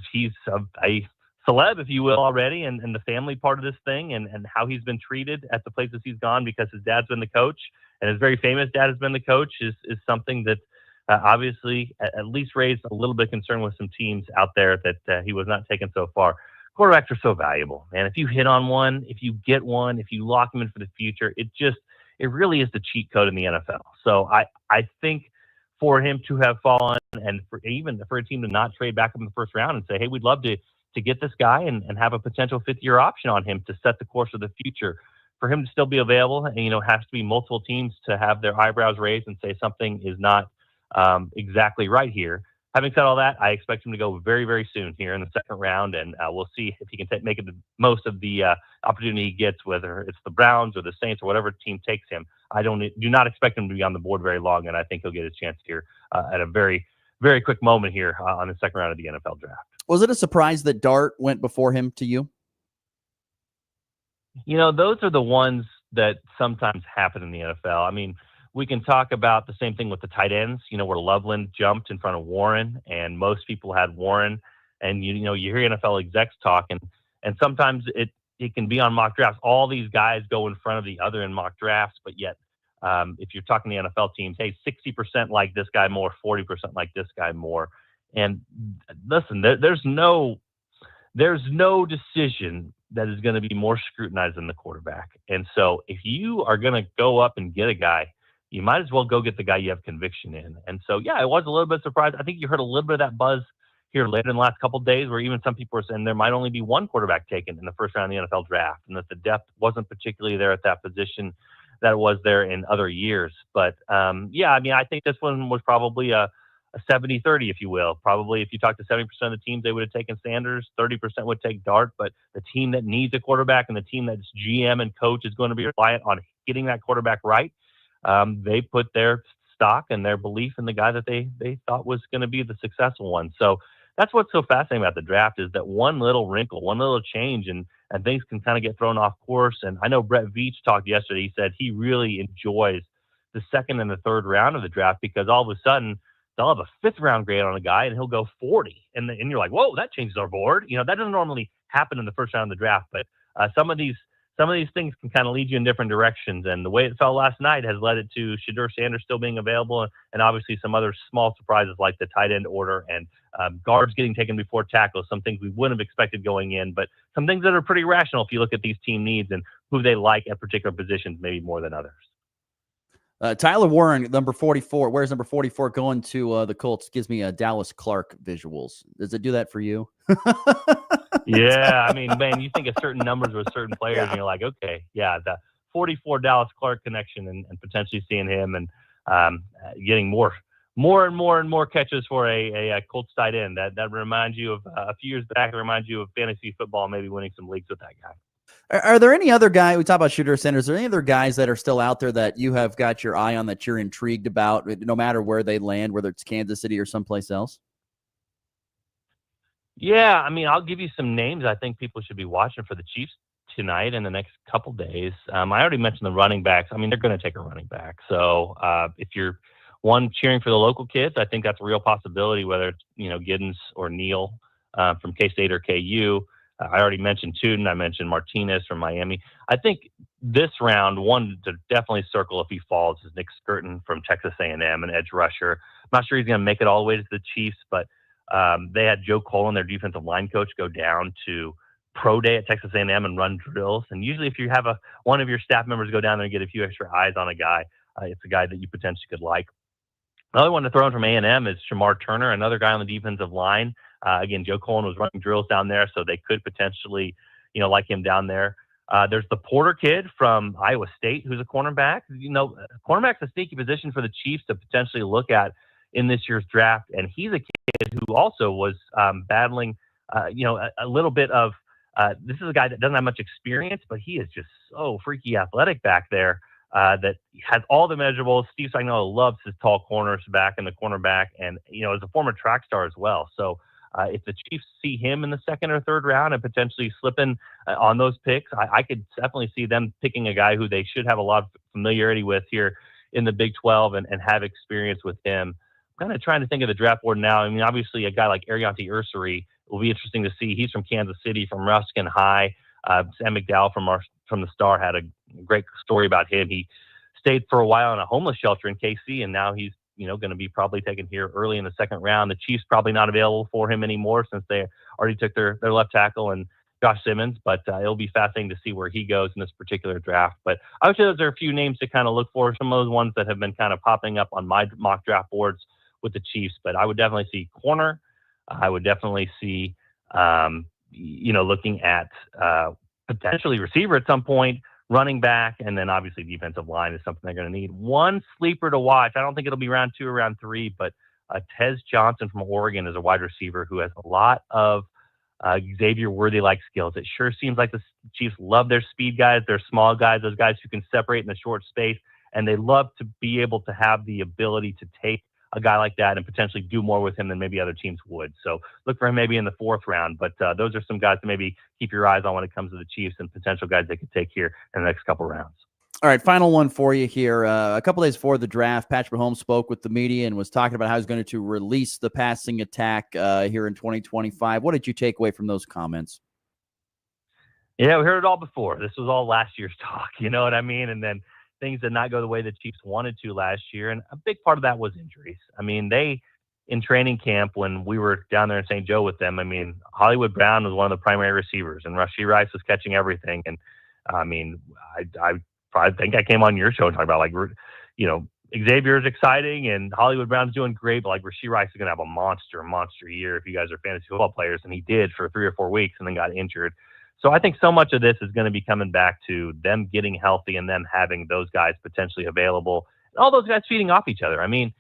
a celeb, if you will, already, and the family part of this thing and how he's been treated at the places he's gone because his dad's been the coach, and his very famous dad has been the coach, is something that obviously at least raised a little bit of concern with some teams out there that he was not taken so far. Quarterbacks are so valuable, man. If you hit on one, if you get one, if you lock him in for the future, it really is the cheat code in the NFL. So I think for him to have fallen, and for a team to not trade back up in the first round and say, hey, we'd love to get this guy and have a potential fifth-year option on him to set the course of the future, for him to still be available, and has to be multiple teams to have their eyebrows raised and say something is not exactly right here. Having said all that, I expect him to go very, very soon here in the second round, and we'll see if he can make it the most of the opportunity he gets, whether it's the Browns or the Saints or whatever team takes him. I do not expect him to be on the board very long, and I think he'll get his chance here at a very, very quick moment here on the second round of the NFL draft. Was it a surprise that Dart went before him to you? Those are the ones that sometimes happen in the NFL. I mean, we can talk about the same thing with the tight ends, where Loveland jumped in front of Warren, and most people had Warren. And, you hear NFL execs talk, and sometimes it can be on mock drafts. All these guys go in front of the other in mock drafts, but yet if you're talking to the NFL teams, hey, 60% like this guy more, 40% like this guy more. And listen, there's no decision that is going to be more scrutinized than the quarterback. And so if you are going to go up and get a guy, you might as well go get the guy you have conviction in. And so, yeah, I was a little bit surprised. I think you heard a little bit of that buzz here later in the last couple of days, where even some people were saying there might only be one quarterback taken in the first round of the NFL draft, and that the depth wasn't particularly there at that position that it was there in other years. But yeah, I mean, I think this one was probably a 70-30, if you will. Probably if you talk to 70% of the teams, they would have taken Sanders, 30% would take Dart. But the team that needs a quarterback and the team that's GM and coach is going to be reliant on getting that quarterback right, they put their stock and their belief in the guy that they thought was going to be the successful one. So that's what's so fascinating about the draft, is that one little wrinkle, one little change, and things can kind of get thrown off course. And I know Brett Veach talked yesterday. He said he really enjoys the second and the third round of the draft, because all of a sudden they'll have a fifth round grade on a guy and he'll go 40. And you're like, whoa, that changes our board. That doesn't normally happen in the first round of the draft, but some of these things can kind of lead you in different directions. And the way it fell last night has led it to Shedeur Sanders still being available, and obviously some other small surprises like the tight end order and guards getting taken before tackles, some things we wouldn't have expected going in, but some things that are pretty rational if you look at these team needs and who they like at particular positions, maybe more than others. Tyler Warren, number 44. Where's number 44 going to the Colts? Gives me Dallas Clark visuals. Does it do that for you? Yeah, I mean, man, you think of certain numbers with certain players, and you're like, okay, yeah, the 44 Dallas Clark connection, and potentially seeing him and getting more and more catches for a Colts tight end. That reminds you of a few years back. It reminds you of fantasy football, maybe winning some leagues with that guy. Are there any other guys, we talk about Shedeur Sanders, are there any other guys that are still out there that you have got your eye on, that you're intrigued about, no matter where they land, whether it's Kansas City or someplace else? Yeah, I mean, I'll give you some names I think people should be watching for the Chiefs tonight and the next couple days. I already mentioned the running backs. I mean, they're going to take a running back. So if you're cheering for the local kids, I think that's a real possibility, whether it's, Giddens or Neal from K-State or KU. I already mentioned Tuden. I mentioned Martinez from Miami. I think this round, one to definitely circle if he falls, is Nick Skirton from Texas A&M, an edge rusher. I'm not sure he's going to make it all the way to the Chiefs, but they had Joe Colin, their defensive line coach, go down to pro day at Texas A&M and run drills. And usually if you have one of your staff members go down there and get a few extra eyes on a guy, it's a guy that you potentially could like. Another one to throw in from A&M is Shamar Turner, another guy on the defensive line. Again, Joe Colin was running drills down there, so they could potentially, like him down there. There's the Porter kid from Iowa State, who's a cornerback. Cornerback's a sneaky position for the Chiefs to potentially look at in this year's draft, and he's a kid who also was battling, a little bit of. This is a guy that doesn't have much experience, but he is just so freaky athletic back there. That has all the measurables. Steve Spagnuolo loves his tall corners back and the cornerback, and is a former track star as well. So if the Chiefs see him in the second or third round and potentially slipping on those picks, I could definitely see them picking a guy who they should have a lot of familiarity with here in the Big 12 and have experience with him. I'm kind of trying to think of the draft board now. I mean, obviously a guy like Ariante Ursary will be interesting to see. He's from Kansas City, from Ruskin High. Sam McDowell from the Star had a great story about him. He stayed for a while in a homeless shelter in KC, and now he's going to be probably taken here early in the second round. The Chiefs probably not available for him anymore since they already took their left tackle and Josh Simmons, but it'll be fascinating to see where he goes in this particular draft. But I would say those are a few names to kind of look for, some of those ones that have been kind of popping up on my mock draft boards with the Chiefs. But I would definitely see corner. I would definitely see, looking at potentially receiver at some point, running back, and then obviously defensive line is something they're going to need. One sleeper to watch, I don't think it'll be round 2 or round 3, but Tez Johnson from Oregon is a wide receiver who has a lot of Xavier Worthy-like skills. It sure seems like the Chiefs love their speed guys, their small guys, those guys who can separate in the short space, and they love to be able to have the ability to take a guy like that and potentially do more with him than maybe other teams would. So look for him maybe in the 4th round. But those are some guys to maybe keep your eyes on when it comes to the Chiefs and potential guys they could take here in the next couple rounds. All right, final one for you here. A couple days before the draft, Patrick Mahomes spoke with the media and was talking about how he's going to release the passing attack here in 2025. What did you take away from those comments? Yeah, we heard it all before. This was all last year's talk, you know what I mean? And then things did not go the way the Chiefs wanted to last year. And a big part of that was injuries. I mean, in training camp, when we were down there in St. Joe with them, I mean, Hollywood Brown was one of the primary receivers and Rashee Rice was catching everything. And I mean, I think I came on your show and talked about, like, you know, Xavier is exciting and Hollywood Brown's doing great, but like Rashee Rice is going to have a monster year if you guys are fantasy football players. And he did for 3 or 4 weeks and then got injured. So I think so much of this is going to be coming back to them getting healthy and them having those guys potentially available and all those guys feeding off each other. I mean,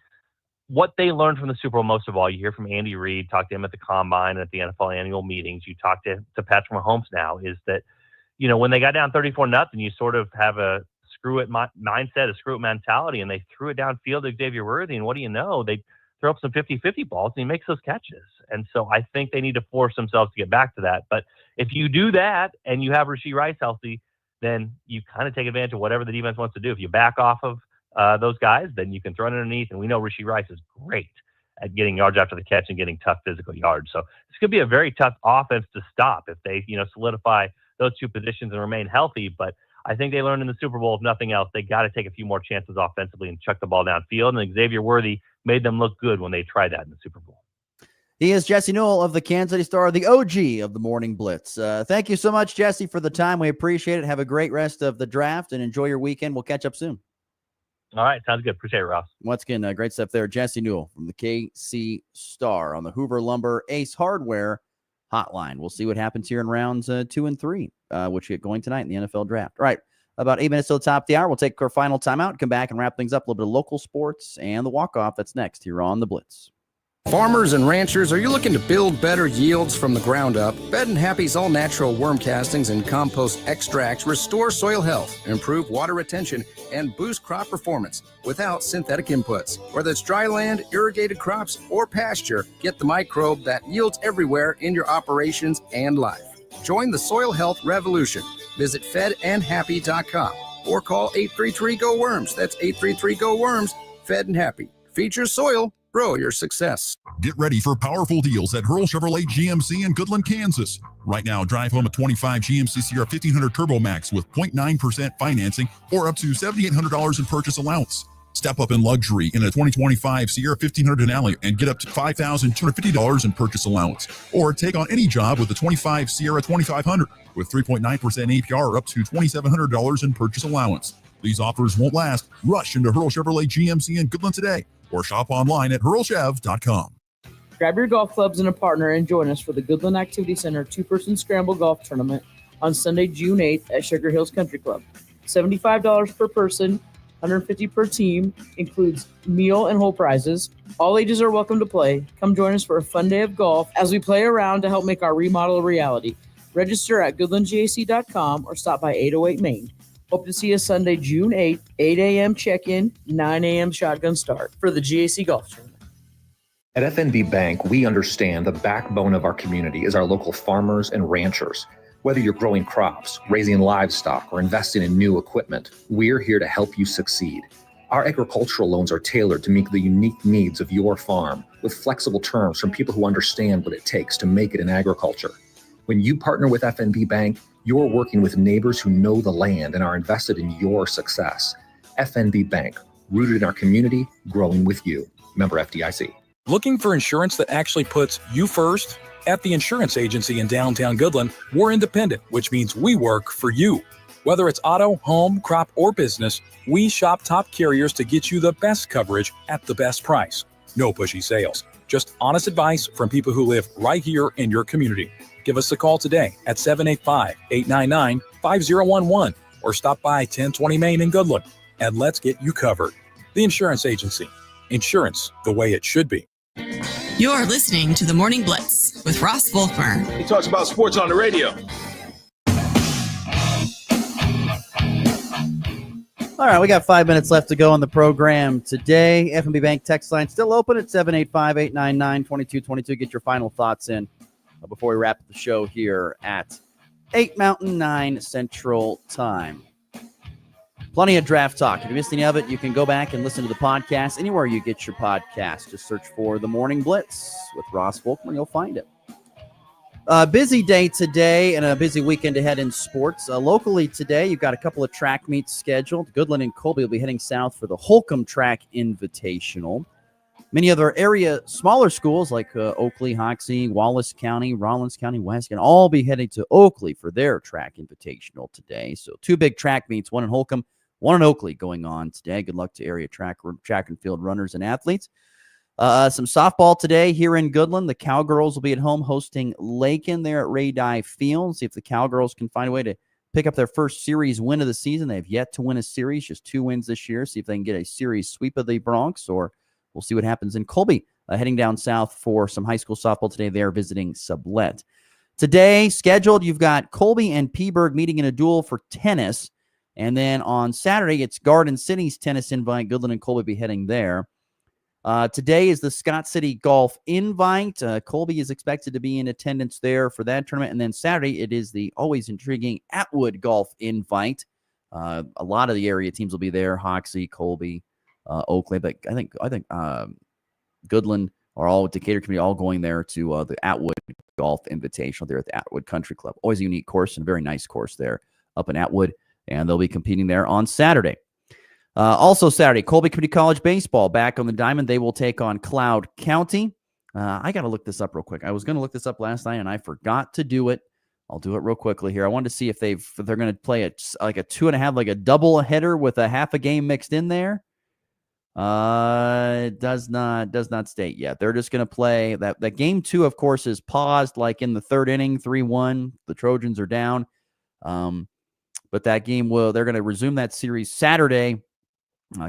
what they learned from the Super Bowl, most of all, you hear from Andy Reid, talk to him at the Combine, at the NFL annual meetings, you talk to Patrick Mahomes now, is that, you know, when they got down 34-0, you sort of have a screw it mindset, a screw it mentality, and they threw it downfield to Xavier Worthy. And what do you know? They throw up some 50-50 balls and he makes those catches. And so I think they need to force themselves to get back to that. But if you do that and you have Rashee Rice healthy, then you kind of take advantage of whatever the defense wants to do. If you back off of those guys, then you can throw it underneath. And we know Rashee Rice is great at getting yards after the catch and getting tough physical yards. So this could be a very tough offense to stop if they, you know, solidify those two positions and remain healthy. But I think they learned in the Super Bowl, if nothing else, they got to take a few more chances offensively and chuck the ball downfield. And Xavier Worthy made them look good when they tried that in the Super Bowl. He is Jesse Newell of the Kansas City Star, the OG of the Morning Blitz. Thank you so much, Jesse, for the time. We appreciate it. Have a great rest of the draft and enjoy your weekend. We'll catch up soon. All right. Sounds good. Appreciate it, Ross. Once again, great stuff there. Jesse Newell from the KC Star on the Hoover Lumber Ace Hardware hotline. We'll see what happens here in rounds 2 and 3, which get going tonight in the NFL draft. All right. About 8 minutes till the top of the hour. We'll take our final timeout, come back and wrap things up. A little bit of local sports and the walk-off. That's next here on the Blitz. Farmers and ranchers, are you looking to build better yields from the ground up? Fed and Happy's all-natural worm castings and compost extracts restore soil health, improve water retention, and boost crop performance without synthetic inputs. Whether it's dry land, irrigated crops, or pasture, get the microbe that yields everywhere in your operations and life. Join the soil health revolution. Visit fedandhappy.com or call 833-GO-WORMS. That's 833-GO-WORMS. Fed and Happy. Feature soil. Grow your success. Get ready for powerful deals at Hurl Chevrolet GMC in Goodland, Kansas. Right now, drive home a 25 GMC Sierra 1500 Turbo Max with 0.9% financing or up to $7,800 in purchase allowance. Step up in luxury in a 2025 Sierra 1500 Denali and get up to $5,250 in purchase allowance. Or take on any job with the 25 Sierra 2500 with 3.9% APR or up to $2,700 in purchase allowance. These offers won't last. Rush into Hurl Chevrolet GMC in Goodland today or shop online at hurlchev.com. Grab your golf clubs and a partner and join us for the Goodland Activity Center 2-person scramble golf tournament on Sunday, June 8th at Sugar Hills Country Club. $75 per person, $150 per team, includes meal and whole prizes. All ages are welcome to play. Come join us for a fun day of golf as we play around to help make our remodel a reality. Register at goodlandgac.com or stop by 808 Main. Hope to see you Sunday, June 8th, 8 a.m. check-in, 9 a.m. shotgun start for the GAC Golf Tournament. At FNB Bank, we understand the backbone of our community is our local farmers and ranchers. Whether you're growing crops, raising livestock, or investing in new equipment, we're here to help you succeed. Our agricultural loans are tailored to meet the unique needs of your farm with flexible terms from people who understand what it takes to make it in agriculture. When you partner with FNB Bank, you're working with neighbors who know the land and are invested in your success. FNB Bank, rooted in our community, growing with you. Member FDIC. Looking for insurance that actually puts you first? At the insurance agency in downtown Goodland, we're independent, which means we work for you. Whether it's auto, home, crop, or business, we shop top carriers to get you the best coverage at the best price. No pushy sales, just honest advice from people who live right here in your community. Give us a call today at 785-899-5011 or stop by 1020 Main in Goodland and let's get you covered. The Insurance Agency. Insurance the way it should be. You're listening to the Morning Blitz with Ross Volkmer. He talks about sports on the radio. All right, we got 5 minutes left to go on the program today. FNB Bank text line still open at 785-899-2222. Get your final thoughts in before we wrap the show here at 8 Mountain, 9 Central Time. Plenty of draft talk. If you missed any of it, you can go back and listen to the podcast anywhere you get your podcast. Just search for The Morning Blitz with Ross Volkmer. You'll find it. Busy day today and a busy weekend ahead in sports. Locally today, you've got a couple of track meets scheduled. Goodland and Colby will be heading south for the Holcomb Track Invitational. Many other area smaller schools like Oakley, Hoxie, Wallace County, Rollins County, West can all be heading to Oakley for their track invitational today. So 2 big track meets, one in Holcomb, one in Oakley going on today. Good luck to area track and field runners and athletes. Some softball today here in Goodland. The Cowgirls will be at home hosting Lakin there at Ray Dye Field. See if the Cowgirls can find a way to pick up their first series win of the season. They have yet to win a series, just 2 wins this year. See if they can get a series sweep of the Bronx, or we'll see what happens in Colby. Heading down south for some high school softball today. They are visiting Sublette. Today, scheduled, you've got Colby and Peaburg meeting in a duel for tennis. And then on Saturday, it's Garden City's tennis invite. Goodland and Colby be heading there. Today is the Scott City Golf Invite. Colby is expected to be in attendance there for that tournament. And then Saturday, it is the always intriguing Atwood Golf Invite. A lot of the area teams will be there. Hoxie, Colby, Oakley. But I think Goodland or all Decatur community all going there to the Atwood Golf Invitational there at the Atwood Country Club. Always a unique course and a very nice course there up in Atwood. And they'll be competing there on Saturday. Also Saturday, Colby Community College baseball back on the diamond. They will take on Cloud County. I got to look this up real quick. I was going to look this up last night, and I forgot to do it. I'll do it real quickly here. I wanted to see if they're going to play a 2.5, like a double header with a half a game mixed in there. It does not state yet. They're just going to play that game 2, of course, is paused like in the 3rd inning, 3-1. The Trojans are down. But that game they're going to resume that series Saturday.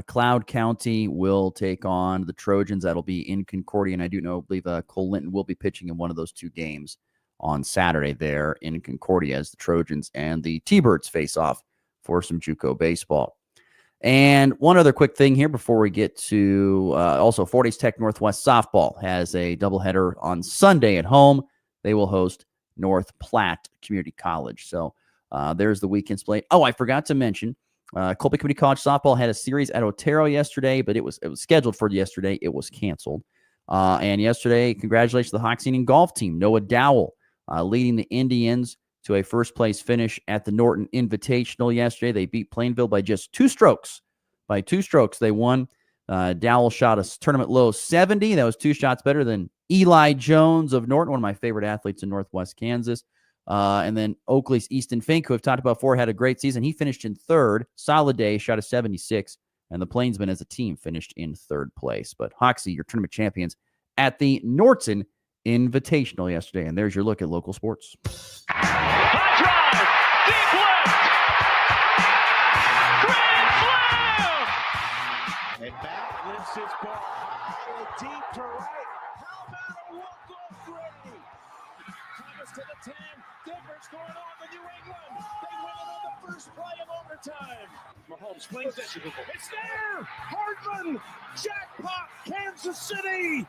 Cloud County will take on the Trojans. That'll be in Concordia. And I believe Cole Linton will be pitching in one of those 2 games on Saturday there in Concordia as the Trojans and the T-Birds face off for some JUCO baseball. And one other quick thing here before we get to also Fort Hays Tech Northwest softball has a doubleheader on Sunday at home. They will host North Platte Community College. So there's the weekend slate. Oh, I forgot to mention, Colby Community College softball had a series at Otero yesterday, but it was scheduled for yesterday. It was canceled. And yesterday, congratulations to the Hoxie golf team. Noah Dowell leading the Indians to a first-place finish at the Norton Invitational yesterday. They beat Plainville by just 2 strokes. By 2 strokes, they won. Dowell shot a tournament low 70. That was 2 shots better than Eli Jones of Norton, one of my favorite athletes in Northwest Kansas. And then Oakley's Easton Fink, who I've talked about before, had a great season. He finished in 3rd. Solid day, shot a 76. And the Plainsmen as a team finished in 3rd place. But Hoxie, your tournament champions at the Norton Invitational yesterday. And there's your look at local sports. High drive, deep left, grand slam! And back lifts his ball deep to right. How about a walk-off Gray? Thomas to the 10. Difference going on in New England. They win it on the first play of overtime. Mahomes flings it. It's there. Hardman. Jackpot. Kansas City.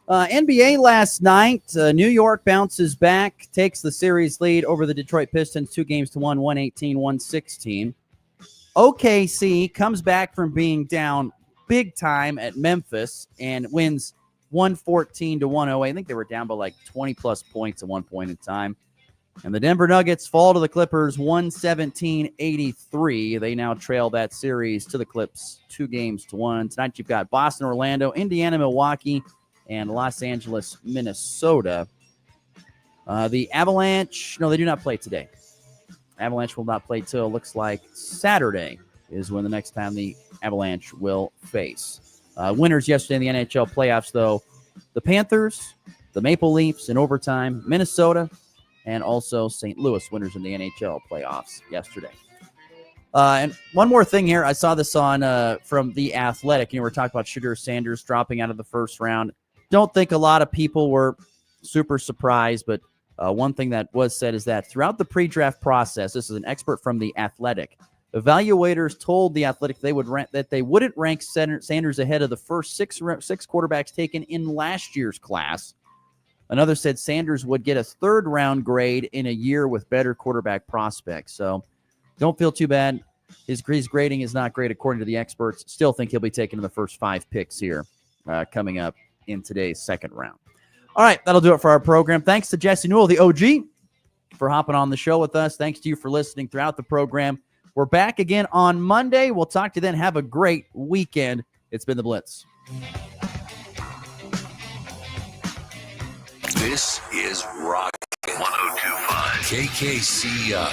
NBA last night, New York bounces back, takes the series lead over the Detroit Pistons 2-1, 118-116. OKC comes back from being down big time at Memphis and wins 114-108. I think they were down by like 20-plus points at one point in time. And the Denver Nuggets fall to the Clippers 117-83. They now trail that series to the Clips 2-1. Tonight you've got Boston, Orlando, Indiana, Milwaukee, and Los Angeles, Minnesota. The Avalanche, no, they do not play today. Avalanche will not play till looks like Saturday is when the next time the Avalanche will face. Winners yesterday in the NHL playoffs, though, the Panthers, the Maple Leafs in overtime, Minnesota, and also St. Louis winners in the NHL playoffs yesterday. And one more thing here. I saw this on from The Athletic. We're talking about Shedeur Sanders dropping out of the first round. Don't think a lot of people were super surprised, but one thing that was said is that throughout the pre-draft process, this is an expert from The Athletic, Evaluators told The Athletic that they wouldn't rank Sanders ahead of the first six quarterbacks taken in last year's class. Another said Sanders would get a third-round grade in a year with better quarterback prospects. So don't feel too bad. His grading is not great according to the experts. Still think he'll be taken in the first 5 picks here coming up in today's second round. All right, that'll do it for our program. Thanks to Jesse Newell, the OG, for hopping on the show with us. Thanks to you for listening throughout the program. We're back again on Monday. We'll talk to you then. Have a great weekend. It's been the Blitz. This is Rock 102.5 KKCI.